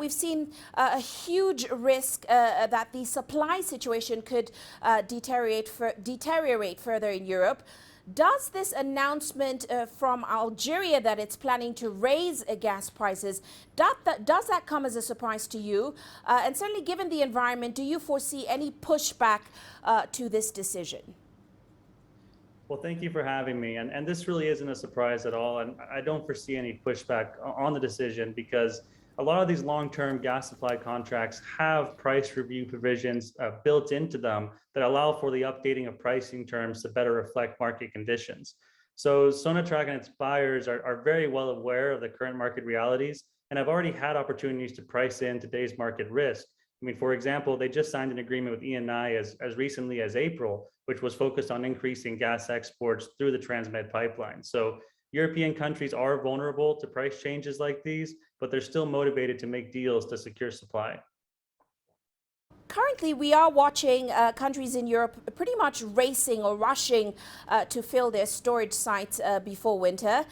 we've seen a huge risk that the supply situation could deteriorate further in Europe. Does this announcement from Algeria that it's planning to raise gas prices, does that come as a surprise to you? And certainly given the environment, do you foresee any pushback to this decision? Well, thank you for having me. And this really isn't a surprise at all. And I don't foresee any pushback on the decision because a lot of these long-term gas supply contracts have price review provisions built into them that allow for the updating of pricing terms to better reflect market conditions. So Sonatrach and its buyers are very well aware of the current market realities and have already had opportunities to price in today's market risk. I mean, for example, they just signed an agreement with Eni as recently as April, which was focused on increasing gas exports through the Transmed pipeline. So European countries are vulnerable to price changes like these, but they're still motivated to make deals to secure supply. Currently, we are watching countries in Europe pretty much racing or rushing to fill their storage sites before winter.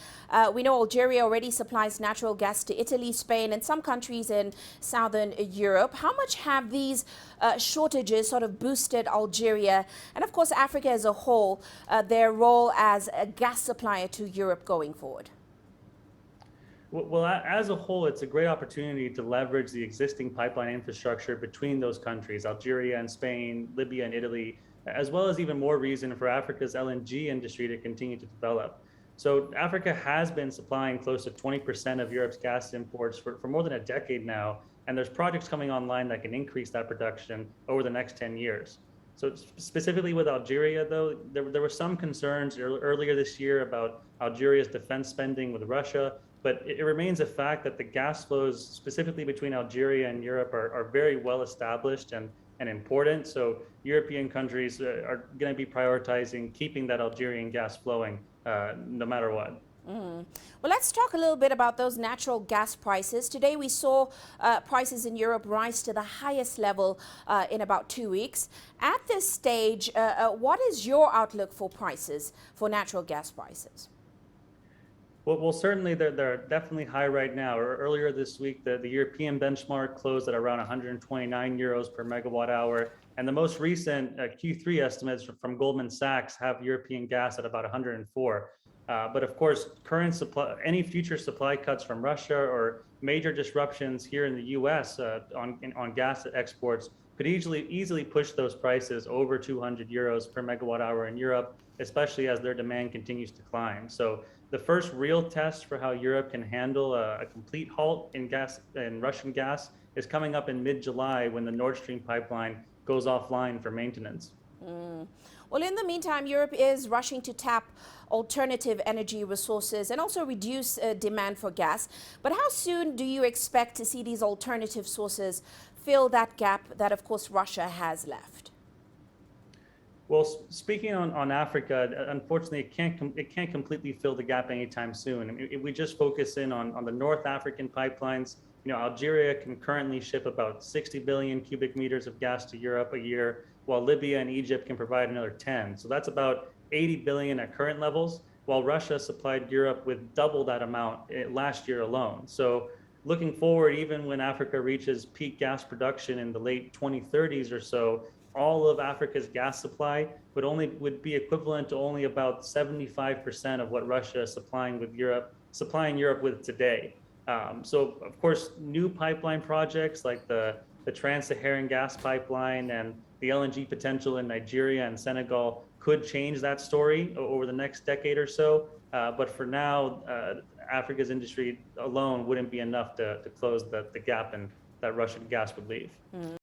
We know Algeria already supplies natural gas to Italy, Spain, and some countries in southern Europe. How much have these shortages sort of boosted Algeria and, of course, Africa as a whole, their role as a gas supplier to Europe going forward? Well, as a whole, it's a great opportunity to leverage the existing pipeline infrastructure between those countries, Algeria and Spain, Libya and Italy, as well as even more reason for Africa's LNG industry to continue to develop. So Africa has been supplying close to 20% of Europe's gas imports for more than a decade now, and there's projects coming online that can increase that production over the next 10 years. So specifically with Algeria, though, there were some concerns earlier this year about Algeria's defense spending with Russia, but it remains a fact that the gas flows, specifically between Algeria and Europe, are very well established and important. So European countries are going to be prioritizing keeping that Algerian gas flowing no matter what. Well, let's talk a little bit about those natural gas prices. Today we saw prices in Europe rise to the highest level in about 2 weeks. At this stage, what is your outlook for prices, for natural gas prices? Well, certainly they're definitely high right now. Earlier this week, the European benchmark closed at around 129 euros per megawatt hour. And the most recent Q3 estimates from Goldman Sachs have European gas at about 104. But of course, current supply, any future supply cuts from Russia or major disruptions here in the US on gas exports could easily push those prices over 200 euros per megawatt hour in Europe, especially as their demand continues to climb. So the first real test for how Europe can handle a complete halt in Russian gas is coming up in mid-July when the Nord Stream pipeline goes offline for maintenance. Well, in the meantime, Europe is rushing to tap alternative energy resources and also reduce demand for gas. But how soon do you expect to see these alternative sources fill that gap that, of course, Russia has left? Well, speaking on Africa, unfortunately, it can't completely fill the gap anytime soon. I mean, if we just focus in on the North African pipelines, you know, Algeria can currently ship about 60 billion cubic meters of gas to Europe a year, while Libya and Egypt can provide another 10. So that's about 80 billion at current levels, while Russia supplied Europe with double that amount last year alone. So looking forward, even when Africa reaches peak gas production in the late 2030s or so, all of Africa's gas supply would be equivalent to only about 75% of what Russia is supplying Europe with today. So of course, new pipeline projects like the Trans-Saharan gas pipeline and the LNG potential in Nigeria and Senegal could change that story over the next decade or so. But for now, Africa's industry alone wouldn't be enough to close the gap that Russian gas would leave.